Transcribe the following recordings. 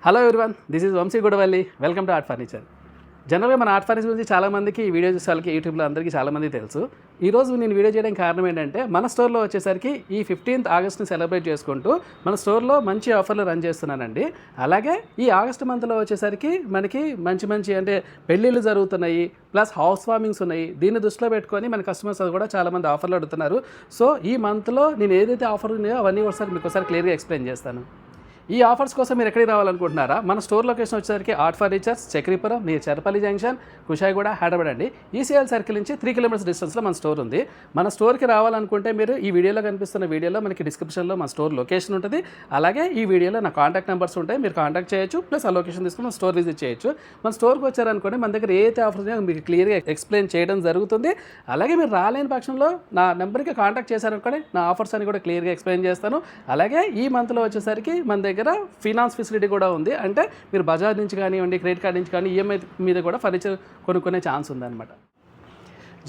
Hello everyone, this is Vamsi Gudavalli. Welcome to art furniture. జనరల్గా మన art furniture గురించి చాలామందికి ఈ వీడియో చూసే వాళ్ళకి యూట్యూబ్లో అందరికీ చాలామంది తెలుసు. ఈరోజు నేను వీడియో చేయడానికి కారణం ఏంటంటే, మన స్టోర్లో వచ్చేసరికి ఈ 15th ఆగస్ట్ని సెలబ్రేట్ చేసుకుంటూ మన స్టోర్లో మంచి ఆఫర్లు రన్ చేస్తున్నానండి. అలాగే ఈ ఆగస్ట్ మంత్లో వచ్చేసరికి మనకి మంచి అంటే పెళ్ళిళ్ళు జరుగుతున్నాయి, ప్లస్ హౌస్ వార్మింగ్స్ ఉన్నాయి. దీన్ని దృష్టిలో పెట్టుకొని మన కస్టమర్స్ కూడా చాలామంది ఆఫర్లు అడుగుతున్నారు. సో ఈ మంత్లో నేను ఏదైతే ఆఫర్ ఉన్నాయో అవన్నీ మీకు ఒకసారి క్లియర్గా ఎక్స్ప్లెయిన్ చేస్తాను. ఈ ఆఫర్స్ కోసం మీరు ఎక్కడికి రావాలనుకుంటున్నారా? మన స్టోర్ లొకేషన్ వచ్చేసరికి art furnitures, Chakripuram, near Cherapalli junction, Kushaiguda, Hyderabad అండి. ఈసీఎల్ సర్కిల్ నుంచి 3 కిలోమీటర్స్ డిస్టెన్స్లో మన స్టోర్ ఉంది. మన స్టోర్కి రావాలనుకుంటే మీరు ఈ వీడియోలో కనిపిస్తున్న వీడియోలో మనకి డిస్క్రిప్షన్లో మన స్టోర్ లొకేషన్ ఉంటుంది. అలాగే ఈ వీడియోలో నా కాంటాక్ట్ నెంబర్స్ ఉంటాయి, మీరు కాంటాక్ట్ చేయొచ్చు. ప్లస్ ఆ లొకేషన్ తీసుకుని మన స్టోర్ విజిట్ చేయొచ్చు. మన స్టోర్కి వచ్చారనుకోండి, మన దగ్గర ఏదైతే ఆఫర్స్ ఉన్నాయో మీకు క్లియర్గా ఎక్స్ప్లెయిన్ చేయడం జరుగుతుంది. అలాగే మీరు రాలేని పక్షంలో నా నెంబర్కి కాంటాక్ట్ చేశారనుకోండి, నా ఆఫర్స్ అని కూడా క్లియర్గా ఎక్స్ప్లెయిన్ చేస్తాను. అలాగే ఈ మంత్లో వచ్చేసరికి మన దగ్గర ఫినాన్స్ ఫెసిలిటీ కూడా ఉంది. అంటే మీరు బజాజ్ నుంచి కానివ్వండి, క్రెడిట్ కార్డ్ నుంచి కానీ ఈఎంఐ మీద కూడా ఫర్నిచర్ కొనుక్కునే ఛాన్స్ ఉందన్నమాట.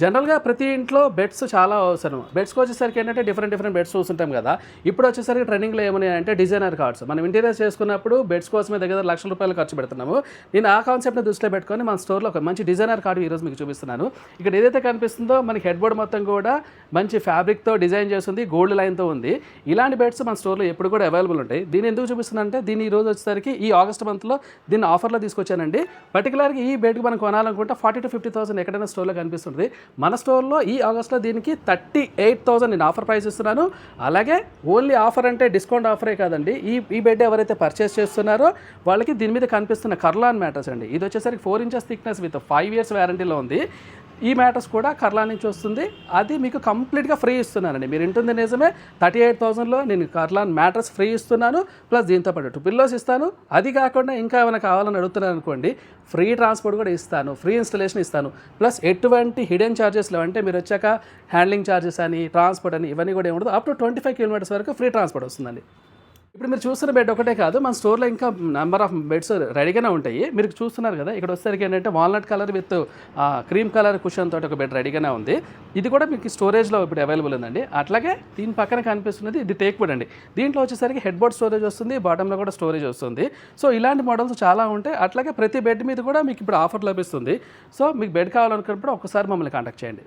జనరల్గా ప్రతి ఇంట్లో బెడ్స్ చాలా అవసరం. బెడ్స్కి వచ్చేసరికి ఏంటంటే డిఫరెంట్ బెడ్స్ చూస్తుంటాం కదా. ఇప్పుడు వచ్చేసరికి ట్రెండింగ్లో ఏమన్నాయంటే డిజైనర్ కార్డ్స్. మనం ఇంటీరియర్స్ చేసుకున్నప్పుడు బెడ్స్ కోసమే దగ్గర ₹1,00,000 ఖర్చు పెడుతున్నాము. నేను ఆ కాన్సెప్ట్ని దృష్టిలో పెట్టుకొని మన స్టోర్లో ఒక మంచి డిజైనర్ కార్డు ఈరోజు మీకు చూపిస్తున్నాను. ఇక్కడ ఏదైతే కనిపిస్తుందో మనకి హెడ్ బోర్డ్ మొత్తం కూడా మంచి ఫ్యాబ్రిక్తో డిజైన్ చేస్తుంది, గోల్డ్ లైన్తో ఉంది. ఇలాంటి బెడ్స్ మన స్టోర్లో ఎప్పుడు కూడా అవైలబుల్ ఉంటాయి. దీన్ని ఎందుకు చూపిస్తున్నానంటే, దీన్ని ఈ రోజు వచ్చేసరికి ఈ ఆగస్ట్ మంత్లో దీన్ని ఆఫర్లో తీసుకొచ్చానండి. పర్టికులర్గా ఈ బెడ్ మనం కొనాలనుకుంటే 40,000 to 50,000 ఎక్కడైనా స్టోర్లో కనిపిస్తుంది. మన స్టోర్లో ఈ ఆగస్ట్లో దీనికి 38,000 నేను ఆఫర్ ప్రైస్ ఇస్తున్నాను. అలాగే ఓన్లీ ఆఫర్ అంటే డిస్కౌంట్ ఆఫరే కాదండి. ఈ బెడ్ ఎవరైతే పర్చేస్ చేస్తున్నారో వాళ్ళకి దీని మీద కనిపిస్తున్న కర్లాన్ మ్యాట్రస్ అండి. ఇది వచ్చేసరికి 4 inches థిక్నెస్ విత్ 5 years వ్యారంటీలో ఉంది. ఈ మ్యాటర్స్ కూడా కర్లాన్ నుంచి వస్తుంది. అది మీకు కంప్లీట్గా ఫ్రీ ఇస్తున్నానండి. మీరు ఇంటుంది నిజమే, 38,000లో నేను కర్లాన్ మ్యాటర్స్ ఫ్రీ ఇస్తున్నాను. ప్లస్ దీంతో పాటు 2 pillows ఇస్తాను. అది కాకుండా ఇంకా ఏమైనా కావాలని అడుగుతున్నాను అనుకోండి, ఫ్రీ ట్రాన్స్పోర్ట్ కూడా ఇస్తాను, ఫ్రీ ఇన్స్టలేషన్ ఇస్తాను. ప్లస్ ఎటువంటి హిడెన్ ఛార్జెస్లో అంటే మీరు వచ్చాక హ్యాండ్లింగ్ ఛార్జెస్ అని, ట్రాన్స్పోర్ట్ అని ఇవన్నీ కూడా ఏముండదు. అప్ టు 25 kilometers వరకు ఫ్రీ ట్రాన్స్పోర్ట్ వస్తుందండి. ఇప్పుడు మీరు చూస్తున్న బెడ్ ఒకటే కాదు, మన స్టోర్లో ఇంకా నెంబర్ ఆఫ్ బెడ్స్ రెడీగానే ఉంటాయి. మీరు చూస్తున్నారు కదా, ఇక్కడ వచ్చేసరికి ఏంటంటే walnut colour with cream colour cushion తోటి ఒక బెడ్ రెడీగానే ఉంది. ఇది కూడా మీకు స్టోరేజ్లో ఇప్పుడు అవైలబుల్ ఉందండి. అట్లాగే దీని పక్కన కనిపిస్తున్నది ఇది టేక్ వుడ్ అండి. దీంట్లో వచ్చేసరికి హెడ్ బోర్డ్ స్టోరేజ్ వస్తుంది, బాటంలో కూడా స్టోరేజ్ వస్తుంది. సో ఇలాంటి మోడల్స్ చాలా ఉంటాయి. అట్లాగే ప్రతి బెడ్ మీద కూడా మీకు ఇప్పుడు ఆఫర్ లభిస్తుంది. సో మీకు బెడ్ కావాలనుకున్నప్పుడు ఒకసారి మమ్మల్ని కాంటాక్ట్ చేయండి.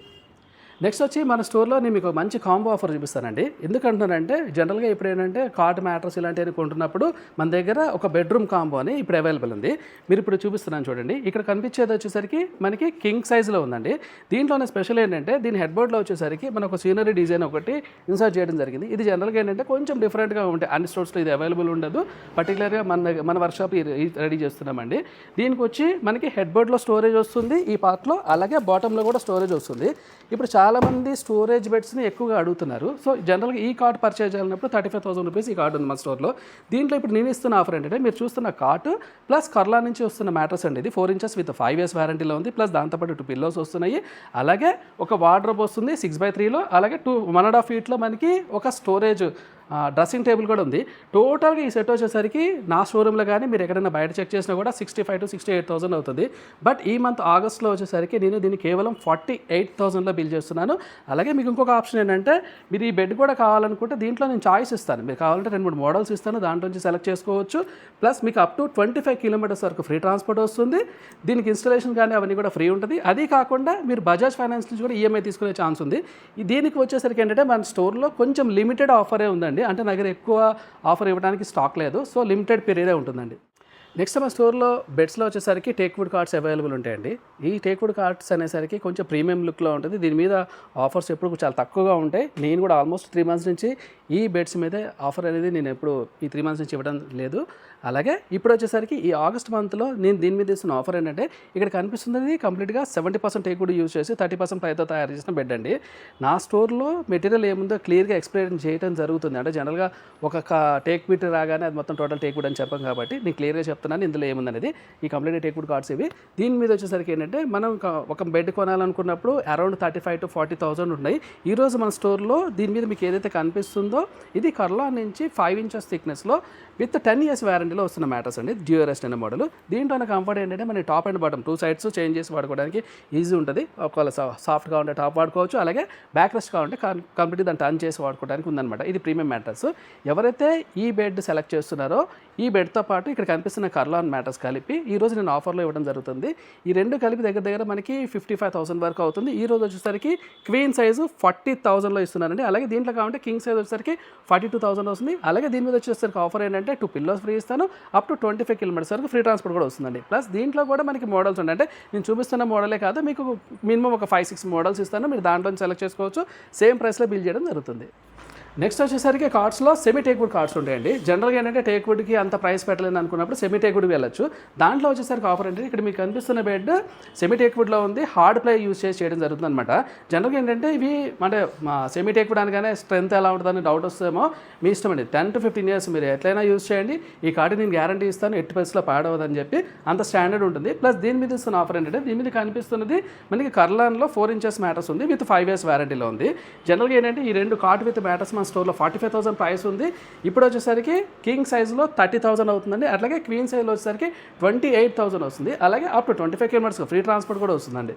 నెక్స్ట్ వచ్చి మన స్టోర్లో నేను మీకు మంచి కాంబో ఆఫర్ చూపిస్తానండి. ఎందుకంటున్నానంటే, జనరల్గా ఇప్పుడు ఏంటంటే కాట్ మ్యాట్రస్ ఇలాంటివి కొంటున్నప్పుడు మన దగ్గర ఒక బెడ్రూమ్ కాంబో అని ఇప్పుడు అవైలబుల్ ఉంది. మీరు ఇప్పుడు చూపిస్తున్నాను చూడండి. ఇక్కడ కనిపించేది వచ్చేసరికి మనకి కింగ్ సైజ్లో ఉందండి. దీంట్లోనే స్పెషల్ ఏంటంటే, దీని హెడ్ బోర్డ్లో వచ్చేసరికి మన ఒక సీనరీ డిజైన్ ఒకటి ఇన్సర్ట్ చేయడం జరిగింది. ఇది జనరల్గా ఏంటంటే కొంచెం డిఫరెంట్గా ఉంటాయి. అన్ని స్టోర్స్లో ఇది అవైలబుల్ ఉండదు. పర్టికులర్గా మన వర్క్షాప్ రెడీ చేస్తున్నామండి. దీనికి వచ్చి మనకి హెడ్ బోర్డ్లో స్టోరేజ్ వస్తుంది ఈ పార్ట్లో, అలాగే బాటంలో కూడా స్టోరేజ్ వస్తుంది. ఇప్పుడు చాలామంది స్టోరేజ్ బెడ్స్ని ఎక్కువగా అడుగుతున్నారు. సో జనరల్గా ఈ కార్డ్ పర్చేజ్ చేయాలన్నప్పుడు ₹35,000 ఈ కార్డు ఉంది మన స్టోర్లో. దీంట్లో ఇప్పుడు నేను ఇస్తున్న ఆఫర్ ఏంటంటే, మీరు చూస్తున్న కార్ట్ ప్లస్ కర్లా నుంచి వస్తున్న మ్యాట్రస్ అండి. ఇది 4 inches విత్ 5 years వ్యారంటీలో ఉంది. ప్లస్ దాంతోపాటు 2 pillows వస్తున్నాయి. అలాగే ఒక వార్డ్రోబ్ వస్తుంది 6x3లో. అలాగే 1.5 feetలో మనకి ఒక స్టోరేజ్ డ్రెస్సింగ్ టేబుల్ కూడా ఉంది. టోటల్గా ఈ సెట్ వచ్చేసరికి నా షోరూంలో కానీ మీరు ఎక్కడైనా బయట చెక్ చేసినా కూడా 65,000 to 68,000 అవుతుంది. బట్ ఈ మంత్ ఆగస్ట్లో వచ్చేసరికి నేను దీన్ని కేవలం 48,000లో బిల్ చేస్తున్నాను. అలాగే మీకు ఇంకొక ఆప్షన్ ఏంటంటే, మీరు ఈ బెడ్ కూడా కావాలనుకుంటే దీంట్లో నేను చాయిస్ ఇస్తాను. మీరు కావాలంటే 2-3 మోడల్స్ ఇస్తాను, దాంట్లో నుంచి సెలెక్ట్ చేసుకోవచ్చు. ప్లస్ మీకు అప్ టు 25 kilometers వరకు ఫ్రీ ట్రాన్స్పోర్ట్ వస్తుంది. దీనికి ఇన్స్టలేషన్ కానీ అవన్నీ కూడా ఫ్రీ ఉంటుంది. అది కాకుండా మీరు బజాజ్ ఫైనాన్స్ నుంచి కూడా ఈఎంఐ తీసుకునే ఛాన్స్ ఉంది. దీనికి వచ్చేసరికి ఏంటంటే, మన స్టోర్లో కొంచెం లిమిటెడ్ ఆఫరే ఉందండి. అంటే నా దగ్గర ఎక్కువ ఆఫర్ ఇవ్వడానికి స్టాక్ లేదు. సో లిమిటెడ్ పీరియడే ఉంటుందండి. నెక్స్ట్ మా స్టోర్లో బెడ్స్లో వచ్చేసరికి టేక్ వుడ్ కార్డ్స్ అవైలబుల్ ఉంటాయండి. ఈ టేక్ వుడ్ కార్డ్స్ అనేసరికి కొంచెం ప్రీమియం లుక్లో ఉంటుంది. దీని మీద ఆఫర్స్ ఎప్పుడు చాలా తక్కువగా ఉంటాయి. నేను కూడా ఆల్మోస్ట్ 3 months నుంచి ఈ బెడ్స్ మీదే ఆఫర్ అనేది నేను ఎప్పుడు ఈ 3 months నుంచి ఇవ్వడం లేదు. అలాగే ఇప్పుడు వచ్చేసరికి ఈ ఆగస్ట్ మంత్లో నేను దీని మీద ఇస్తున్న ఆఫర్ ఏంటంటే, ఇక్కడ కనిపిస్తున్నది కంప్లీట్గా 70% టేక్ వుడ్ యూజ్ చేసి 30% ప్లైతో తయారు చేసిన బెడ్ అండి. నా స్టోర్లో మెటీరియల్ ఏముందో క్లియర్గా ఎక్స్ప్లెయిన్ చేయడం జరుగుతుంది. అంటే జనరల్గా ఒక టేక్ వుడ్ రాగానే అది మొత్తం టోటల్ టేక్ వుడ్ అని చెప్పాం కాబట్టి నేను క్లియర్గా చెప్తున్నాను ఇందులో ఏముందనేది. ఈ కంప్లీట్ టేక్ వుడ్ కార్డ్స్ ఇవి. దీని మీద వచ్చేసరికి ఏంటంటే, మనం ఒక బెడ్ కొనాలనుకున్నప్పుడు అరౌండ్ 35,000 to 40,000 ఉన్నాయి. ఈరోజు మన స్టోర్లో దీని మీద మీకు ఏదైతే కనిపిస్తుందో ఇది కర్లా నుంచి 5 inches థిక్నెస్లో విత్ 10 years వ్యారంటీలో వస్తున్న మ్యాటర్స్ అండి. డ్యూరెస్ట్ అనే మోడల్. దీంట్లో కంఫర్ట్ ఏంటంటే, మన top and bottom 2 sides change చేసి వాడుకోవడానికి ఈజీ ఉంటుంది. ఒకవేళ సాఫ్ట్గా ఉంటే టాప్ వాడుకోవచ్చు, అలాగే బ్యాక్ రెస్ట్ కావాలంటే కంప్లీట్గా దాన్ని టర్న్ చేసి వాడుకోవడానికి ఉందన్నమాట. ఇది ప్రీమియం మ్యాటర్స్. ఎవరైతే ఈ బెడ్ సెలెక్ట్ చేస్తున్నారో ఈ బెడ్తో పాటు ఇక్కడ కనిపిస్తున్న కర్లాన్ మ్యాటర్స్ కలిపి ఈరోజు నేను ఆఫర్లో ఇవ్వడం జరుగుతుంది. ఈ రెండు కలిపి దగ్గర మనకి 55,000 వరకు అవుతుంది. ఈ రోజు వచ్చేసరికి క్వీన్ సైజు 40,000లో ఇస్తున్నానండి. అలాగే దీంట్లో కావాలంటే కింగ్ సైజ్ వచ్చేసరికి 42,000 వస్తుంది. అలాగే దీని మీద వచ్చేసరికి ఆఫర్ ఏంటంటే 2 పిల్లోస్ ఫ్రీ ఇస్తాను, అప్ టు 25 కిలోమీటర్స్ వరకు ఫ్రీ ట్రాన్స్పోర్ట్ కూడా వస్తుందండి. ప్లస్ దీంట్లో కూడా మనకి మోడల్స్ ఉంటాయి. అంటే నేను చూపిస్తున్న మోడలే కాదు, మీకు మినిమం ఒక 5-6 మోడల్స్ ఇస్తాను, మీరు దాంట్లో సెలెక్ట్ చేసుకోవచ్చు. సేమ్ ప్రైస్లో బిల్ చేయడం జరుగుతుంది. నెక్స్ట్ వచ్చేసరికి కార్డ్స్లో సెమీ టేక్వుడ్ కార్డ్స్ ఉంటాయండి. జనరల్గా ఏంటంటే టేక్వుడ్కి అంత ప్రైస్ పెట్టలేని అనుకున్నప్పుడు సెమీ టేక్వుడ్కి వెళ్ళచ్చు. దాంట్లో వచ్చేసరికి ఆఫర్ ఏంటంటే ఇక్కడ మీకు కనిపిస్తున్న బెడ్ సెమీ టేక్వుడ్లో ఉంది, హార్డ్ ప్లై యూజ్ చేసి చేయడం జరుగుతుంది అనమాట. జనరల్గా ఏంటంటే ఇవి అంటే సెమీ టేక్వుడ్ అనగానే స్ట్రెంత్ ఎలా ఉంటుందని డౌట్ వస్తుందేమో, మీ ఇష్టం అండి. 10 to 15 years మీరు ఎట్లయినా యూజ్ చేయండి. ఈ కార్డు నేను గ్యారంటీ ఇస్తాను, ఎట్టి పరిస్థితిలో పాడవద్దని చెప్పి అంత స్టాండర్డ్ ఉంటుంది. ప్లస్ దీని మీద ఇస్తున్న ఆఫర్ ఏంటంటే దీని మీద కనిపిస్తున్నది మనకి కర్లాన్లో 4 inches మ్యాటర్స్ ఉంది, విత్ 5 years వారంటీలో ఉంది. జనరల్గా ఏంటంటే ఈ రెండు కార్డ్ విత్ మ్యాటర్స్ మన స్టోర్లో 45,000 ప్రైస్ ఉంది. ఇప్పుడు వచ్చేసరికి కింగ్ సైజ్లో 30,000 అవుతుందండి. అట్లాగే క్వీన్ సైజ్లో వచ్చేసరికి 28,000 వస్తుంది. అలాగే up to 25 kilometers free transport కూడా వస్తుందండి.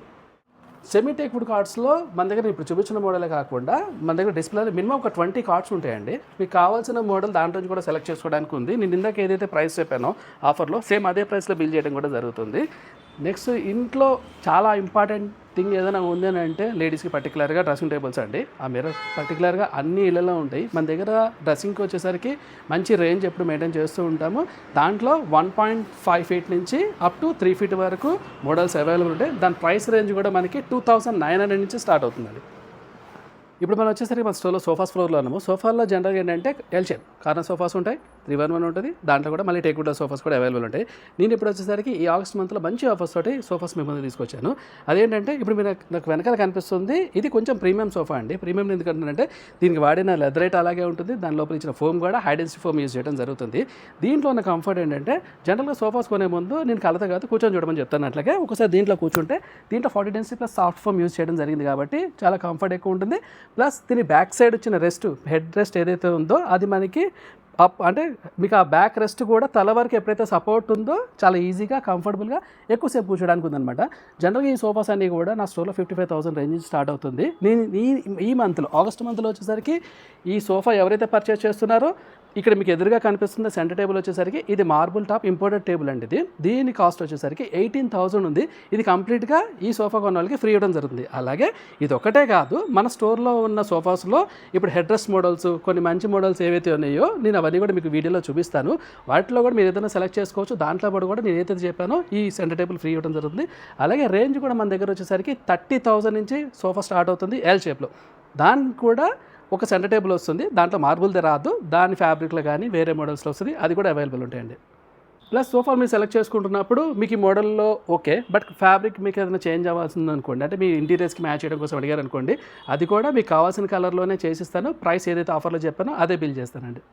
సెమీ టేక్వుడ్ కార్డ్స్లో మన దగ్గర ఇప్పుడు చూపించిన మోడలే కాకుండా మన దగ్గర డిస్ప్లేలో మినిమం ఒక 20 కార్డ్స్ ఉంటాయండి. మీకు కావాల్సిన మోడల్ దాంట్లో నుంచి కూడా సెలెక్ట్ చేసుకోవడానికి ఉంది. నేను ఇందాక ఏదైతే ప్రైస్ చెప్పానో ఆఫర్లో సేమ్ అదే ప్రైస్లో బిల్ చేయడం కూడా జరుగుతుంది. నెక్స్ట్ ఇంట్లో చాలా ఇంపార్టెంట్ థింగ్ ఏదైనా ఉంది అని అంటే లేడీస్కి పర్టికులర్గా డ్రెస్సింగ్ టేబుల్స్ అండి. ఆ మిర్రర్ పర్టికులర్గా అన్ని ఇళ్లలో ఉంటాయి. మన దగ్గర డ్రెస్సింగ్కి వచ్చేసరికి మంచి రేంజ్ ఎప్పుడు మెయింటైన్ చేస్తూ ఉంటాము. దాంట్లో 1.5 feet నుంచి అప్ టు 3 feet వరకు మోడల్స్ అవైలబుల్ ఉంటాయి. దాని ప్రైస్ రేంజ్ కూడా మనకి 2,900 నుంచి స్టార్ట్ అవుతుందండి. ఇప్పుడు మనం వచ్చేసరికి మన స్టోర్లో సోఫాస్ ఫ్లోర్లో ఉన్నాము. సోఫాల్లో జనరల్గా ఏంటంటే ఎల్ షేప్ కార్నర్ సోఫాస్ ఉంటాయి, 311 ఉంటుంది. దాంట్లో కూడా మళ్ళీ టేక్వుడ్ సోఫాస్ కూడా అవైలబుల్ ఉంటాయి. నేను ఇప్పుడు వచ్చేసరికి ఈ ఆగస్ట్ మంత్లో మంచి ఆఫర్స్ తోటి సోఫాస్ మీ ముందు తీసుకొచ్చాను. అదేంటంటే ఇప్పుడు మీరు నాకు వెనకాల కనిపిస్తుంది, ఇది కొంచెం ప్రీమియం సోఫా అండి. ప్రీమియం ఎందుకంటే దీనికి వాడిన లెదరైట్ అలాగే ఉంటుంది, దాని లోపల ఇచ్చిన ఫోమ్ కూడా హై డెన్సిటీ ఫోమ్ యూజ్ చేయడం జరుగుతుంది. దీంట్లో ఉన్న కంఫర్ట్ ఏంటంటే జనరల్గా సోఫాస్ కొనే ముందు నేను కలత కాదు కూర్చొని చూడమని చెప్తాను. అట్లాగే ఒకసారి దీంట్లో కూర్చుంటే దీంట్లో 40 density plus soft foam use చేయడం జరిగింది కాబట్టి చాలా కంఫర్ట్ ఎక్కువ ఉంటుంది. ప్లస్ దీని బ్యాక్ సైడ్ వచ్చిన రెస్ట్, హెడ్ రెస్ట్ ఏదైతే ఉందో అది మనకి అప్ అంటే మీకు ఆ బ్యాక్ రెస్ట్ కూడా తల వరకు ఎప్పుడైతే సపోర్ట్ ఉందో చాలా ఈజీగా కంఫర్టబుల్గా ఎక్కువసేపు కూర్చోడానికి ఉందన్నమాట. జనరల్గా ఈ సోఫాస్ అన్నీ కూడా నా స్టోర్లో 55,000 రేంజ్ నుంచి స్టార్ట్ అవుతుంది. నేను ఈ మంత్లో ఆగస్ట్ మంత్లో వచ్చేసరికి ఈ సోఫా ఎవరైతే పర్చేస్ చేస్తున్నారో ఇక్కడ మీకు ఎదురుగా కనిపిస్తుంది సెంటర్ టేబుల్ వచ్చేసరికి ఇది మార్బుల్ టాప్ ఇంపోర్టెడ్ టేబుల్ అండి. దీని కాస్ట్ వచ్చేసరికి 18,000 ఉంది. ఇది కంప్లీట్గా ఈ సోఫా కొన్న వాళ్ళకి ఫ్రీ ఇవ్వడం జరుగుతుంది. అలాగే ఇది ఒకటే కాదు, మన స్టోర్లో ఉన్న సోఫాస్లో ఇప్పుడు హెడ్ రెస్ట్ మోడల్స్ కొన్ని మంచి మోడల్స్ ఏవైతే ఉన్నాయో నేను అవన్నీ కూడా మీకు వీడియోలో చూపిస్తాను. వాటిలో కూడా మీరు ఏదైనా సెలెక్ట్ చేసుకోవచ్చు. దాంట్లో కూడా నేను ఏదైతే చెప్పానో ఈ సెంటర్ టేబుల్ ఫ్రీ ఇవ్వడం జరుగుతుంది. అలాగే రేంజ్ కూడా మన దగ్గర వచ్చేసరికి 30,000 నుంచి సోఫా స్టార్ట్ అవుతుంది ఎల్ షేప్లో. దానికి కూడా ఒక సెంటర్ టేబుల్ వస్తుంది, దాంట్లో మార్బుల్దే రాదు, దాని ఫ్యాబ్రిక్లో కానీ వేరే మోడల్స్లో వస్తుంది, అది కూడా అవైలబుల్ ఉంటాయండి. ప్లస్ సోఫా మీరు సెలెక్ట్ చేసుకుంటున్నప్పుడు మీకు ఈ మోడల్లో ఓకే, బట్ ఫ్యాబ్రిక్ మీకు ఏదైనా చేంజ్ అవ్వాల్సింది అనుకోండి, అంటే మీ ఇంటీరియర్స్కి మ్యాచ్ చేయడం కోసం అడిగారు అనుకోండి, అది కూడా మీకు కావాల్సిన కలర్లోనే చేసిస్తాను. ప్రైస్ ఏదైతే ఆఫర్లో చెప్పానో అదే బిల్ చేస్తానండి.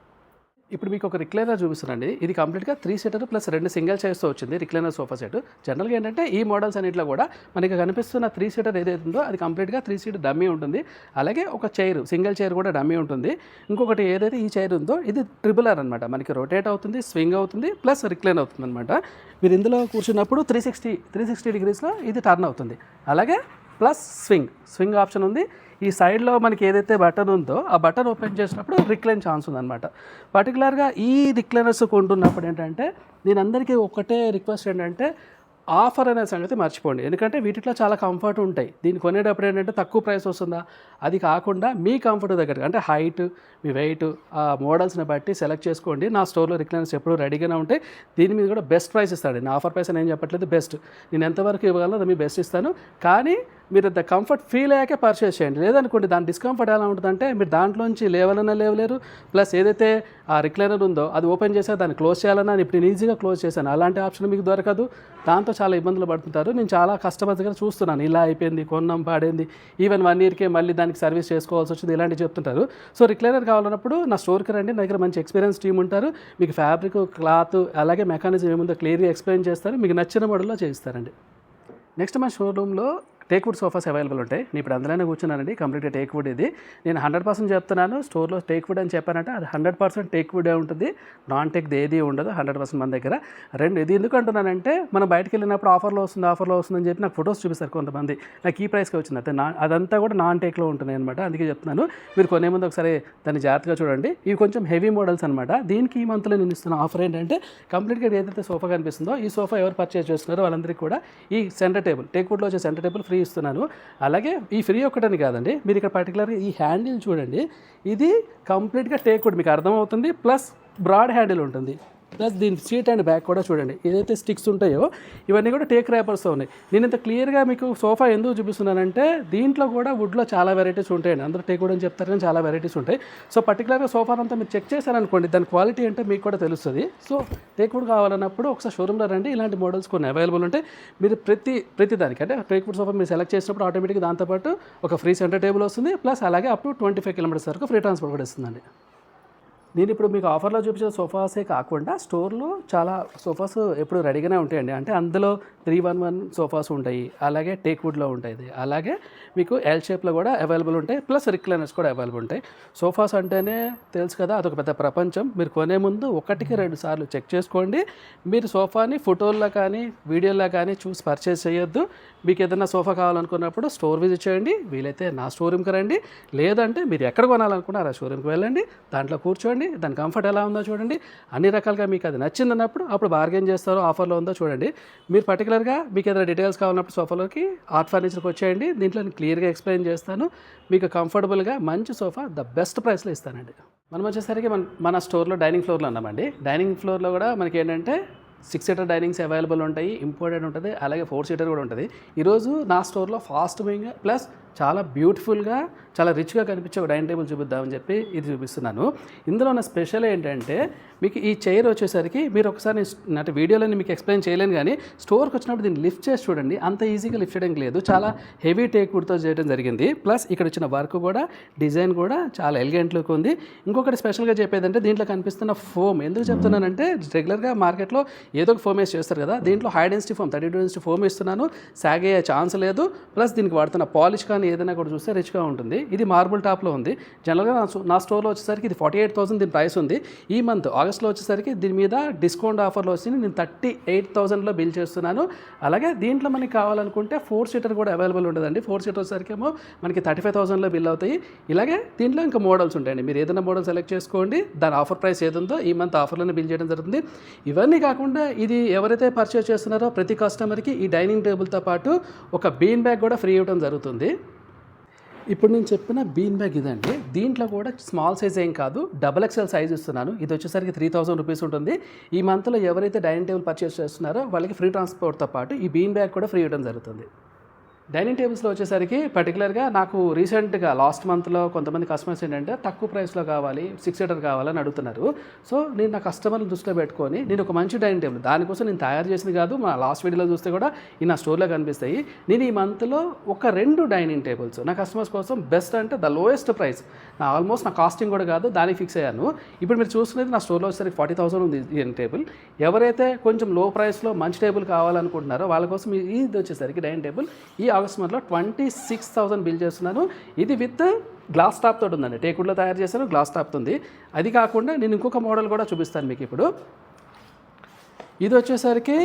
ఇప్పుడు మీకు ఒక రిక్లైనర్ చూపిస్తున్నాండి. ఇది కంప్లీట్గా 3 seater ప్లస్ 2 single చైర్స్తో వచ్చింది రిక్లైనర్ సోఫా సెట్. జనరల్గా ఏంటంటే ఈ మోడల్స్ అన్నింటిలో కూడా మనకి కనిపిస్తున్న 3 seater ఏదైతే ఉందో అది కంప్లీట్గా 3 seat డమ్మీ ఉంటుంది. అలాగే ఒక చైర్ సింగిల్ చైర్ కూడా డమ్మీ ఉంటుంది. ఇంకొకటి ఏదైతే ఈ చైర్ ఉందో ఇది ట్రిపులర్ అనమాట, మనకి రొటేట్ అవుతుంది, స్వింగ్ అవుతుంది, ప్లస్ రిక్లైన్ అవుతుంది అనమాట. మీరు ఇందులో కూర్చున్నప్పుడు 360 degreesలో ఇది టర్న్ అవుతుంది. అలాగే ప్లస్ స్వింగ్ ఆప్షన్ ఉంది. ఈ సైడ్లో మనకి ఏదైతే బటన్ ఉందో ఆ బటన్ ఓపెన్ చేసినప్పుడు రిక్లైన్ ఛాన్స్ ఉందన్నమాట. పర్టికులర్గా ఈ రిక్లైనర్స్ కొంటున్నప్పుడు ఏంటంటే నేను అందరికీ ఒకటే రిక్వెస్ట్ ఏంటంటే ఆఫర్ అనే సంగతి మర్చిపోండి. ఎందుకంటే వీటిలో చాలా కంఫర్ట్ ఉంటాయి. దీన్ని కొనేటప్పుడు ఏంటంటే తక్కువ ప్రైస్ వస్తుందా, అది కాకుండా మీ కంఫర్ట్ దగ్గర అంటే హైట్, మీ వెయిట్, ఆ మోడల్స్ని బట్టి సెలెక్ట్ చేసుకోండి. నా స్టోర్లో రిక్లైనర్స్ ఎప్పుడు రెడీగానే ఉంటాయి. దీని మీద కూడా బెస్ట్ ప్రైస్ ఇస్తాడు. నా ఆఫర్ ప్రైస్ అని ఏం చెప్పట్లేదు, బెస్ట్. నేను ఎంతవరకు ఇవ్వగలను అది మీ బెస్ట్ ఇస్తాను. కానీ మీరు ద కంఫర్ట్ ఫీల్ అయ్యాకే పర్చేస్ చేయండి. లేదనుకోండి దాని డిస్కంఫర్ట్ ఎలా ఉంటుందంటే మీరు దాంట్లోంచి లేవాలన్నా లేవలేరు. ప్లస్ ఏదైతే ఆ రిక్లైనర్ ఉందో అది ఓపెన్ చేసా దాన్ని క్లోజ్ చేయాలన్నా ఇప్పుడు నేను ఈజీగా క్లోజ్ చేశాను, అలాంటి ఆప్షన్ మీకు దొరకదు. దాంతో చాలా ఇబ్బందులు పడుతుంటారు. నేను చాలా కస్టమర్స్ దగ్గర చూస్తున్నాను, ఇలా అయిపోయింది, కొన్నాం పాడైంది, ఈవెన్ 1 yearకే మళ్ళీ దానికి సర్వీస్ చేసుకోవాల్సి వచ్చింది, ఇలాంటివి చెప్తుంటారు. సో రిక్లైనర్ కావాలన్నప్పుడు నా స్టోర్కి రండి, నా దగ్గర మంచి ఎక్స్పీరియన్స్ టీమ్ ఉంటారు. మీకు ఫ్యాబ్రిక్, క్లాత్, అలాగే మెకానిజం ఏముందో క్లియర్గా ఎక్స్ప్లెయిన్ చేస్తారు. మీకు నచ్చిన మోడల్లో చేయిస్తారండి. నెక్స్ట్ మా షోరూంలో టేక్ వుడ్ సోఫాస్ అవైలబుల్ ఉంటాయి. నేను ఇప్పుడు అందులోనే కూర్చున్నానండి. కంప్లీట్గా టేక్ వుడ్ ఇది. నేను 100% చెప్తున్నాను. స్టోర్లో టేక్ వుడ్ అని చెప్పానంటే అది 100% టేక్ వుడే ఉంటుంది. నాన్ టేక్ది ఏది ఉండదు. 100% మన దగ్గర. ఇది ఎందుకు అంటున్నానంటే మనం బయటకు వెళ్ళినప్పుడు ఆఫర్లో వస్తుందని చెప్పి నాకు ఫొటోస్ చూపిస్తారు కొంతమంది. నాకు ఈ ప్రైస్కి వచ్చింది అయితే అదంతా కూడా నాన్ టేక్లో ఉంటున్నాయి అనమాట. అందుకే చెప్తున్నాను. మీరు కొనే ముందు ఒకసారి దాన్ని జాగ్రత్తగా చూడండి. ఇవి కొంచెం హెవీ మోడల్స్ అనమాట. దీనికి ఈ మంత్లో నేను ఇస్తున్న ఆఫర్ ఏంటంటే కంప్లీట్గా ఏదైతే సోఫా కనిపిస్తుందో ఈ సోఫా ఎవరు పర్చేజ్ చేస్తున్నారో వాళ్ళందరికీ కూడా ఈ సెంటర్ టేబుల్ టేక్ వుడ్లో వచ్చే సెంటర్ టేబుల్ ఫ్రీ ఇస్తున్నాను. అలాగే ఈ ఫ్రీ ఒక్కటని కాదండి, మీరు ఇక్కడ పర్టికులర్గా ఈ హ్యాండిల్ చూడండి. ఇది కంప్లీట్గా టేక్ వుడ్ మీకు అర్థమవుతుంది. ప్లస్ బ్రాడ్ హ్యాండిల్ ఉంటుంది. ప్లస్ దీని సీట్ అండ్ బ్యాక్ కూడా చూడండి. ఏదైతే స్టిక్స్ ఉంటాయో ఇవన్నీ కూడా టేక్ ర్యాపర్స్తో ఉన్నాయి. నేను ఇంత క్లియర్గా మీకు సోఫా ఎందుకు చూపిస్తున్నానంటే దీంట్లో కూడా వుడ్లో చాలా వెరైటీస్ ఉంటాయండి. అందరూ టేక్ వుడ్ అని చెప్తారు కానీ చాలా వెరైటీస్ ఉంటాయి. సో పర్టికులర్గా సోఫా అంతా మీరు చెక్ చేశారనుకోండి, దాని క్వాలిటీ అంటే మీకు కూడా తెలుస్తుంది. సో టేక్ వుడ్ కావాలన్నప్పుడు ఒకసారి షోరూమ్లో రండి. ఇలాంటి మోడల్స్ కొన్ని అవైలబుల్ ఉంటాయి. మీరు ప్రతి దానికి అంటే టేక్ వుడ్ సోఫా మీరు సెలెక్ట్ చేసినప్పుడు ఆటోమేటిక్గా దాంతోపాటు ఒక ఫ్రీ సెంటర్ టేబుల్ వస్తుంది. ప్లస్ అలాగే అప్ టు 25 కిలోమీటర్స్ వరకు ఫ్రీ ట్రాన్స్పోర్ట్ కూడా ఇస్తుందండి. నేను ఇప్పుడు మీకు ఆఫర్లో చూపించిన సోఫాసే కాకుండా స్టోర్లో చాలా సోఫాస్ ఎప్పుడు రెడీగానే ఉంటాయండి. అంటే అందులో 311 సోఫాస్ ఉంటాయి. అలాగే టేక్ వుడ్లో ఉంటాయి. అలాగే మీకు ఎల్ షేప్లో కూడా అవైలబుల్ ఉంటాయి. ప్లస్ రిక్లైనర్స్ కూడా అవైలబుల్ ఉంటాయి. సోఫాస్ అంటేనే తెలుసు కదా, అదొక పెద్ద ప్రపంచం. మీరు కొనే ముందు 1-2 సార్లు చెక్ చేసుకోండి. మీరు సోఫాని ఫోటోల్లో కానీ వీడియోలో కానీ చూసి పర్చేస్ చేయొద్దు. మీకు ఏదైనా సోఫా కావాలనుకున్నప్పుడు స్టోర్ విజిట్ చేయండి. వీలైతే నా షోరూమ్కి రండి. లేదంటే మీరు ఎక్కడ కొనాలనుకున్నారో ఆ షోరూమ్కి వెళ్ళండి. దాంట్లో కూర్చోండి. దాని కంఫర్ట్ ఎలా ఉందో చూడండి. అన్ని రకాలుగా మీకు అది నచ్చిందన్నప్పుడు అప్పుడు బార్గెన్ చేస్తారో ఆఫర్లో ఉందో చూడండి. మీరు పర్టికులర్గా మీకు ఏదైనా డీటెయిల్స్ కావాలన్నప్పుడు సోఫాలోకి ఆర్ట్ ఫర్నిచర్కి వచ్చేయండి. దీంట్లో నేను క్లియర్గా ఎక్స్ప్లెయిన్ చేస్తాను. మీకు కంఫర్టబుల్గా మంచి సోఫా ద బెస్ట్ ప్రైస్లో ఇస్తానండి. మనం వచ్చేసరికి మన స్టోర్లో డైనింగ్ ఫ్లోర్లో ఉన్నామండి. డైనింగ్ ఫ్లోర్లో కూడా మనకి ఏంటంటే 6 సీటర్ డైనింగ్స్ అవైలబుల్ ఉంటాయి. ఇంపోర్టెడ్ ఉంటుంది. అలాగే 4 సీటర్ కూడా ఉంటుంది. ఈరోజు నా స్టోర్లో ఫాస్ట్ మూవింగ్ ప్లస్ చాలా బ్యూటిఫుల్గా చాలా రిచ్గా కనిపించే ఒక డైనింగ్ టేబుల్ చూపిద్దామని చెప్పి ఇది చూపిస్తున్నాను. ఇందులో ఉన్న స్పెషల్ ఏంటంటే మీకు ఈ చైర్ వచ్చేసరికి మీరు ఒకసారి అంటే వీడియోలో మీకు ఎక్స్ప్లెయిన్ చేయలేను కానీ స్టోర్కి వచ్చినప్పుడు దీన్ని లిఫ్ట్ చేసి చూడండి. అంత ఈజీగా లిఫ్ట్ చేయడం లేదు. చాలా హెవీ టేక్ వుడ్తో చేయడం జరిగింది. ప్లస్ ఇక్కడ వచ్చిన వర్క్ కూడా డిజైన్ కూడా చాలా ఎలిగెంట్ లుక్ ఉంది. ఇంకొకటి స్పెషల్గా చెప్పేదంటే దీంట్లో కనిపిస్తున్న ఫోమ్ ఎందుకు చెప్తున్నానంటే రెగ్యులర్గా మార్కెట్లో ఏదో ఒక ఫోమ్ వేసి చేస్తారు కదా, దీంట్లో high density foam 32 density foam ఇస్తున్నాను. సాగ్ అయ్యే ఛాన్స్ లేదు. ప్లస్ దీనికి వాడుతున్న పాలిష్ కానీ ఏదైనా కూడా చూస్తే రిచ్గా ఉంటుంది. ఇది మార్బుల్ టాప్లో ఉంది. జనరల్గా నా స్టోర్లో వచ్చేసరికి ఇది 48,000 దీని ప్రైస్ ఉంది. ఈ మంత్ ఆగస్ట్లో వచ్చేసరికి దీని మీద డిస్కౌంట్ ఆఫర్లో వచ్చి నేను 38,000లో బిల్ చేస్తున్నాను. అలాగే దీంట్లో మనకి కావాలనుకుంటే 4 సీటర్ కూడా అవైలబుల్ ఉంటుందండి. 4 సీటర్ వచ్చేసరికి ఏమో మనకి 35,000లో బిల్ అవుతాయి. ఇలాగే దీంట్లో ఇంకా మోడల్స్ ఉంటాయండి. మీరు ఏదైనా మోడల్ సెలెక్ట్ చేసుకోండి. దాని ఆఫర్ ప్రైస్ ఏది ఉందో ఈ మంత్ ఆఫర్లోనే బిల్ చేయడం జరుగుతుంది. ఇవన్నీ కాకుండా ఇది ఎవరైతే పర్చేస్ చేస్తున్నారో ప్రతి కస్టమర్కి ఈ డైనింగ్ టేబుల్తో పాటు ఒక బీన్ బ్యాగ్ కూడా ఫ్రీ ఇవ్వడం జరుగుతుంది. ఇప్పుడు నేను చెప్పిన బీన్ బ్యాగ్ ఇదండి. దీంట్లో కూడా స్మాల్ సైజ్ ఏం కాదు, XXL సైజ్ ఇస్తున్నాను. ఇది వచ్చేసరికి 3,000 రూపీస్ ఉంటుంది. ఈ మంత్లో ఎవరైతే డైనింగ్ టేబుల్ పర్చేస్ చేస్తున్నారో వాళ్ళకి ఫ్రీ ట్రాన్స్పోర్ట్తో పాటు ఈ బీన్ బ్యాగ్ కూడా ఫ్రీ ఇవ్వడం జరుగుతుంది. డైనింగ్ టేబుల్స్లో వచ్చేసరికి పర్టికులర్గా నాకు రీసెంట్గా లాస్ట్ మంత్లో కొంతమంది కస్టమర్స్ ఏంటంటే తక్కువ ప్రైస్లో కావాలి, 6 సీటర్ కావాలని అడుగుతున్నారు. సో నేను నా కస్టమర్ని దృష్టిలో పెట్టుకొని నేను ఒక మంచి డైనింగ్ టేబుల్ దానికోసం నేను తయారు చేసింది కాదు. మా లాస్ట్ వీడియోలో చూస్తే కూడా ఈ నా స్టోర్లో కనిపిస్తాయి. నేను ఈ మంత్లో ఒక 2 డైనింగ్ టేబుల్స్ నా కస్టమర్స్ కోసం బెస్ట్ అంటే ద లోయెస్ట్ ప్రైస్ ఆల్మోస్ట్ నా కాస్టింగ్ కూడా కాదు దానికి ఫిక్స్ అయ్యాను. ఇప్పుడు మీరు చూస్తున్నది నా స్టోర్లో వచ్చేసరికి 40,000 ఉంది ఈ టేబుల్. ఎవరైతే కొంచెం లో ప్రైస్లో మంచి టేబుల్ కావాలనుకుంటున్నారో వాళ్ళ కోసం ఇది వచ్చేసరికి డైనింగ్ టేబుల్ ఈ ఆగస్ట్ మంత్లో 26,000 బిల్ చేస్తున్నాను. ఇది విత్ గ్లాస్ టాప్ తోటి ఉందండి. టేకుడ్లో తయారు చేశాను, గ్లాస్ టాప్ ఉంది. అది కాకుండా నేను ఇంకొక మోడల్ కూడా చూపిస్తాను మీకు. ఇప్పుడు ఇది వచ్చేసరికి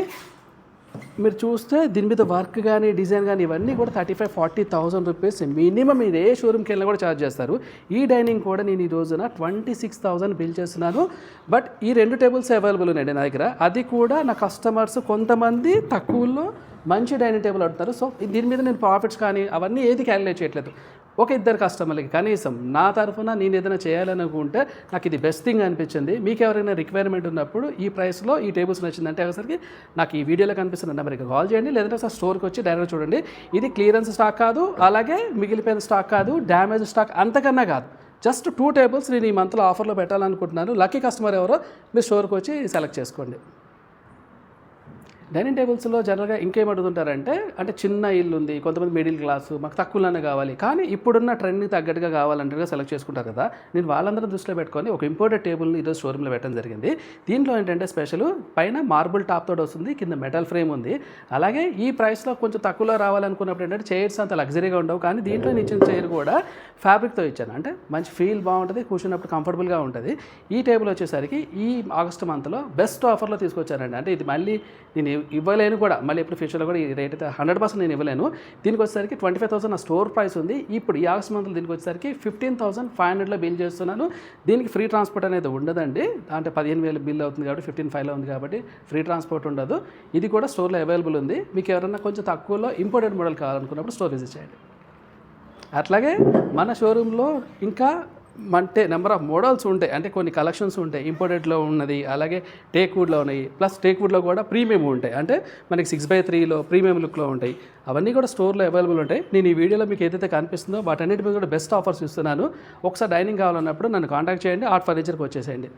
మీరు చూస్తే దీని మీద వర్క్ కానీ డిజైన్ కానీ ఇవన్నీ కూడా 35,000-40,000 రూపీస్ మినిమం మీరు ఏ షోరూమ్కి వెళ్ళినా కూడా ఛార్జ్ చేస్తారు. ఈ డైనింగ్ కూడా నేను ఈ రోజున 26,000 బిల్ చేస్తున్నాను. బట్ ఈ 2 టేబుల్స్ అవైలబుల్ ఉన్నాయండి నా దగ్గర. అది కూడా నా కస్టమర్స్ కొంతమంది తక్కువలో మంచి డైనింగ్ టేబుల్ అడుగుతారు. సో దీని మీద నేను ప్రాఫిట్స్ కానీ అవన్నీ ఏది క్యాలిక్యులేట్ చేయట్లేదు. ఒక 2 కస్టమర్లకి కనీసం నా తరఫున నేను ఏదైనా చేయాలనుకుంటే నాకు ఇది బెస్ట్ థింగ్ అనిపించింది. మీకు ఎవరైనా రిక్వైర్మెంట్ ఉన్నప్పుడు ఈ ప్రైస్లో ఈ టేబుల్స్ నచ్చిందంటే ఒకసారికి నాకు ఈ వీడియోలో కనిపిస్తున్న నెంబర్కి కాల్ చేయండి. లేదంటే ఒకసారి స్టోర్కి వచ్చి డైరెక్ట్ చూడండి. ఇది క్లియరెన్స్ స్టాక్ కాదు, అలాగే మిగిలిపోయిన స్టాక్ కాదు, డ్యామేజ్ స్టాక్ అంతకన్నా కాదు. జస్ట్ 2 టేబుల్స్ నేను ఈ మంత్లో ఆఫర్లో పెట్టాలనుకుంటున్నాను. లక్కీ కస్టమర్ ఎవరో మీరు స్టోర్కి వచ్చి సెలెక్ట్ చేసుకోండి. డైనింగ్ టేబుల్స్లో జనరల్గా ఇంకేం అడుగుతుంటారంటే అంటే చిన్న ఇల్లు ఉంది, కొంతమంది మిడిల్ క్లాసు, మాకు తక్కువలోనే కావాలి, కానీ ఇప్పుడున్న ట్రెండ్కి తగ్గట్టుగా కావాలంటే సెలెక్ట్ చేసుకుంటారు కదా. నేను వాళ్ళందరూ దృష్టిలో పెట్టుకొని ఒక ఇంపోర్టెడ్ టేబుల్ని ఈరోజు షోరూమ్లో పెట్టడం జరిగింది. దీంట్లో ఏంటంటే స్పెషల్ పైన మార్బుల్ టాప్ తోటి వస్తుంది, కింద మెటల్ ఫ్రేమ్ ఉంది. అలాగే ఈ ప్రైస్లో కొంచెం తక్కువలో రావాలనుకున్నప్పుడు ఏంటంటే చైర్స్ అంత లగ్జరీగా ఉండవు, కానీ దీంట్లో నేను ఇచ్చిన చైర్ కూడా ఫ్యాబ్రిక్తో ఇచ్చాను. అంటే మంచి ఫీల్ బాగుంటుంది, కూర్చున్నప్పుడు కంఫర్టబుల్గా ఉంటుంది. ఈ టేబుల్ వచ్చేసరికి ఈ ఆగస్ట్ మంత్లో బెస్ట్ ఆఫర్లో తీసుకొచ్చానండి. అంటే ఇది మళ్ళీ నేను ఇవ్వలేను కూడా, మళ్ళీ ఎప్పుడు ఫ్యూచర్లో కూడా ఈ రేట్ అయితే 100% నేను ఇవ్వలేను. దీనికి వచ్చేసరికి 25,000 నా స్టోర్ ప్రైస్ ఉంది. ఇప్పుడు ఈ ఆగస్ట్ మంత్లో దీనికి వచ్చేసరికి 15,500లో బిల్ చేస్తున్నాను. దీనికి ఫ్రీ ట్రాన్స్పోర్ట్ అనేది ఉండదండి. అంటే 15,000 బిల్ అవుతుంది కాబట్టి 15,500లో ఉంది కాబట్టి ఫ్రీ ట్రాన్స్పోర్ట్ ఉండదు. ఇది కూడా స్టోర్లో అవైలబుల్ ఉంది. మీకు ఎవరైనా కొంచెం తక్కువలో ఇంపోర్టెడ్ మోడల్ కావాలనుకున్నప్పుడు స్టోర్ విజిట్ చేయండి. అట్లాగే మన షోరూంలో ఇంకా అంటే నెంబర్ ఆఫ్ మోడల్స్ ఉంటాయి, అంటే కొన్ని కలెక్షన్స్ ఉంటాయి. ఇంపోర్టెడ్లో ఉన్నది, అలాగే టేక్వుడ్లో ఉన్నాయి, ప్లస్ టేక్వుడ్లో కూడా ప్రీమియం ఉంటాయి. అంటే మనకి 6x3లో ప్రీమియం లుక్లో ఉంటాయి. అవన్నీ కూడా స్టోర్లో అవైలబుల్ ఉంటాయి. నేను ఈ వీడియోలో మీకు ఏదైతే కనిపిస్తుందో వాటన్నిటి మీద కూడా బెస్ట్ ఆఫర్స్ ఇస్తున్నాను. ఒకసారి డైనింగ్ కావాలన్నప్పుడు నన్ను కాంటాక్ట్ చేయండి, ఆర్ట్ ఫర్నిచర్కి వచ్చేసేయండి.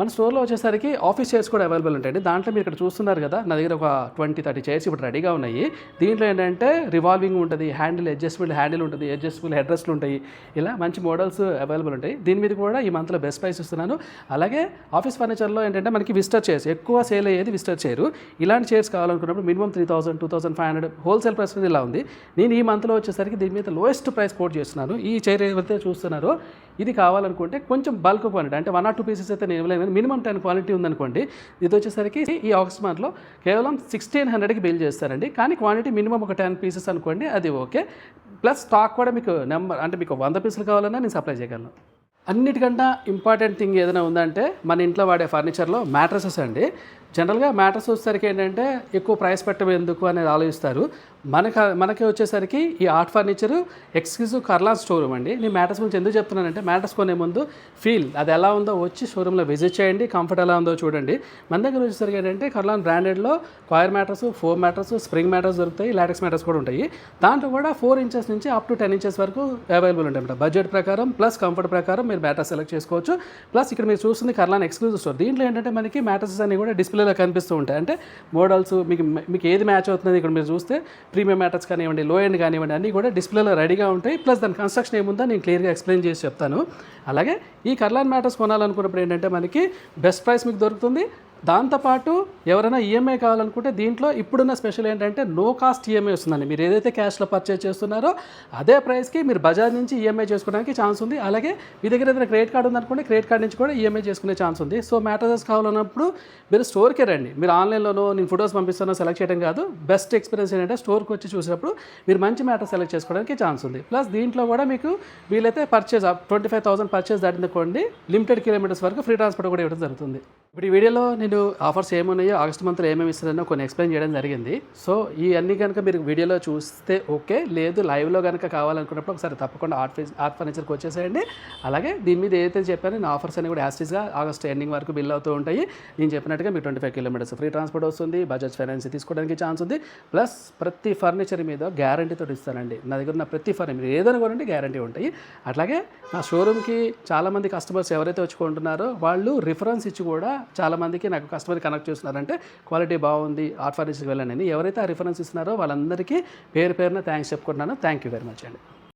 మన స్టోర్లో వచ్చేసరికి ఆఫీస్ చైర్స్ కూడా అవైలబుల్ ఉంటాయండి. దాంట్లో మీరు ఇక్కడ చూస్తున్నారు కదా, నా దగ్గర ఒక 20-30 చైర్స్ ఇప్పుడు రెడీగా ఉన్నాయి. దీంట్లో ఏంటంటే రివాల్వింగ్ ఉంటుంది, అడ్జస్టబుల్ హ్యాండిల్ ఉంటుంది, అడ్జస్టబుల్ హెడ్ రెస్ట్లు ఉంటాయి. ఇలా మంచి మోడల్స్ అవైలబుల్ ఉంటాయి. దీని మీద కూడా ఈ మంత్లో బెస్ట్ ప్రైస్ ఇస్తున్నాను. అలాగే ఆఫీస్ ఫర్నిచర్లో ఏంటంటే మనకి విజిటర్ చైర్స్ ఎక్కువ సేల్ అయ్యేది విజిటర్ చైర్. ఇలాంటి చైర్స్ కావాలనుకున్నప్పుడు మినిమం 3,000, 2,500 హోల్సేల్ ప్రైస్ ఇలా ఉంది. నేను ఈ మంత్లో వచ్చేసరికి దీని మీద లోయెస్ట్ ప్రైస్ కోట్ చేస్తున్నాను. ఈ చైర్ ఏదైతే చూస్తున్నారో ఇది కావాలనుకుంటే కొంచెం బల్క్ క్వాలిటీ, అంటే 1 or 2 పీసెస్ అయితే నేను ఇవ్వలేను, మినిమం 10 క్వాలిటీ ఉందనుకోండి. ఇది వచ్చేసరికి ఈ ఆగస్ట్ మంత్లో కేవలం 1,600కి బిల్ చేస్తారండి. కానీ క్వాంటిటీ మినిమం ఒక 10 పీసెస్ అనుకోండి, అది ఓకే. ప్లస్ స్టాక్ కూడా మీకు నెంబర్, అంటే మీకు 100 పీసులు కావాలన్నా నేను సప్లై చేయగలను. అన్నిటికంటే ఇంపార్టెంట్ థింగ్ ఏదైనా ఉందంటే మన ఇంట్లో వాడే ఫర్నిచర్లో మ్యాట్రసెస్ అండి. జనరల్గా మ్యాట్రస్ వచ్చేసరికి ఏంటంటే ఎక్కువ ప్రైస్ పెట్టడం ఎందుకు అనేది ఆలోచిస్తారు. మనకి వచ్చేసరికి ఈ art furniture exclusive Kurlon showroom అండి. నేను మ్యాట్రస్ గురించి ఎందుకు చెప్తున్నానంటే మ్యాట్రస్ కొనే ముందు ఫీల్ అది ఎలా ఉందో వచ్చి షోరూంలో విజిట్ చేయండి, కంఫర్ట్ ఎలా ఉందో చూడండి. మన దగ్గర వచ్చేసరికి ఏంటంటే కర్లాన్ బ్రాండెడ్లో coir mattress, foam mattress, spring mattress దొరుకుతాయి, లాటెక్స్ మ్యాట్రస్ కూడా ఉంటాయి. దాంట్లో కూడా 4 ఇంచెస్ నుంచి అప్ టు 10 ఇంచెస్ వరకు అవైలబుల్ ఉంటాయి. బడ్జెట్ ప్రకారం ప్లస్ కంఫర్ట్ ప్రకారం మీరు మ్యాట్రస్ సెలెక్ట్ చేసుకోవచ్చు. ప్లస్ ఇక్కడ మీరు చూస్తుంది కర్లాన్ ఎక్స్క్లూజివ్ స్టోర్. దీంట్లో ఏంటంటే మనకి మ్యాట్రసెస్ అన్ని కూడా డిస్ప్లేలో కనిపిస్తూ ఉంటాయి. అంటే మోడల్స్ మీకు ఏది మ్యాచ్ అవుతుంది ఇక్కడ మీరు చూస్తే ప్రీమియం మ్యాట్రస్ కానివ్వండి, లో ఎండ్ కానివ్వండి, అన్నీ కూడా డిస్ప్లేలో రెడీగా ఉంటాయి. ప్లస్ దాని కన్స్ట్రక్షన్ ఏముందో నేను క్లియర్గా ఎక్స్ప్లెయిన్ చేసి చెప్తాను. అలాగే ఈ కర్లాన్ మ్యాట్రస్ కొనాలనుకున్నప్పుడు ఏంటంటే మనకి బెస్ట్ ప్రైస్ మీకు దొరుకుతుంది. దాంతోపాటు ఎవరైనా ఈఎంఐ కావాలనుకుంటే దీంట్లో ఇప్పుడున్న స్పెషల్ ఏంటంటే నో కాస్ట్ ఈఎంఐ వస్తుందండి. మీరు ఏదైతే క్యాష్లో పర్చేజ్ చేస్తున్నారో అదే ప్రైస్కి మీరు బజాజ్ నుంచి ఈఎంఐ చేసుకోవడానికి ఛాన్స్ ఉంది. అలాగే మీ దగ్గర ఏదైనా క్రెడిట్ కార్డు ఉందనుకోండి, క్రెడిట్ కార్డు నుంచి కూడా ఈఎంఐ చేసుకునే ఛాన్స్ ఉంది. సో మ్యాట్రసెస్ కావాలన్నప్పుడు మీరు స్టోర్కే రండి. మీరు ఆన్లైన్లోనో నేను ఫొటోస్ పంపిస్తానో సెలెక్ట్ చేయడం కాదు. బెస్ట్ ఎక్స్పీరియన్స్ ఏంటంటే స్టోర్కి వచ్చి చూసినప్పుడు మీరు మంచి మ్యాట్రస్ సెలెక్ట్ చేసుకోవడానికి ఛాన్స్ ఉంది. ప్లస్ దీంట్లో కూడా మీకు వీలైతే పర్చేజ్ 25,000 పర్చేజ్ దాటిందనుకోండి, లిమిటెడ్ కిలోమీటర్స్ వరకు ఫ్రీ ట్రాన్స్పోర్ట్ కూడా ఇవ్వడం జరుగుతుంది. ఇప్పుడు ఈ వీడియోలో నేను ఆఫర్స్ ఏమున్నాయో ఆగస్ట్ మంత్లో ఏమేమి ఇస్తారో కొన్ని ఎక్స్ప్లెయిన్ చేయడం జరిగింది. సో ఈ అన్ని కనుక మీరు వీడియోలో చూస్తే ఓకే, లేదు లైవ్లో కనుక కావాలనుకున్నప్పుడు ఒకసారి తప్పకుండా ఆర్ట్ ఫర్నిచర్కి వచ్చేసేయండి. అలాగే దీని మీద ఏదైతే చెప్పానో నేను ఆఫర్స్ అన్ని కూడా యాస్టీస్గా ఆగస్ట్ ఎండింగ్ వరకు బిల్ అవుతూ ఉంటాయి. నేను చెప్పినట్టుగా మీకు 25 కిలోమీటర్స్ ఫ్రీ ట్రాన్స్పోర్ట్ వస్తుంది, బజాజ్ ఫైనాన్స్ తీసుకోవడానికి ఛాన్స్ ఉంది. ప్లస్ ప్రతి ఫర్నిచర్ మీద గ్యారంటీతో ఇస్తానండి. నా దగ్గర ఉన్న ప్రతి ఫర్నిచర్ ఏదైనా కొనండి గ్యారంటీ ఉంటాయి. అట్లాగే నా షోరూమ్కి చాలామంది కస్టమర్స్ ఎవరైతే వచ్చుకుంటున్నారో వాళ్ళు రిఫరెన్స్ ఇచ్చి కూడా చాలామందికి నాకు కస్టమర్ కనెక్ట్ చేస్తున్నారంటే క్వాలిటీ బాగుంది, ఆర్ట్ ఫర్నిచర్కి వెళ్ళండి. ఎవరైతే ఆ రిఫరెన్స్ ఇస్తున్నారో వాళ్ళందరికీ పేరున థ్యాంక్స్ చెప్పుకుంటున్నాను. థ్యాంక్ యూ వెరీ మచ్ అండి.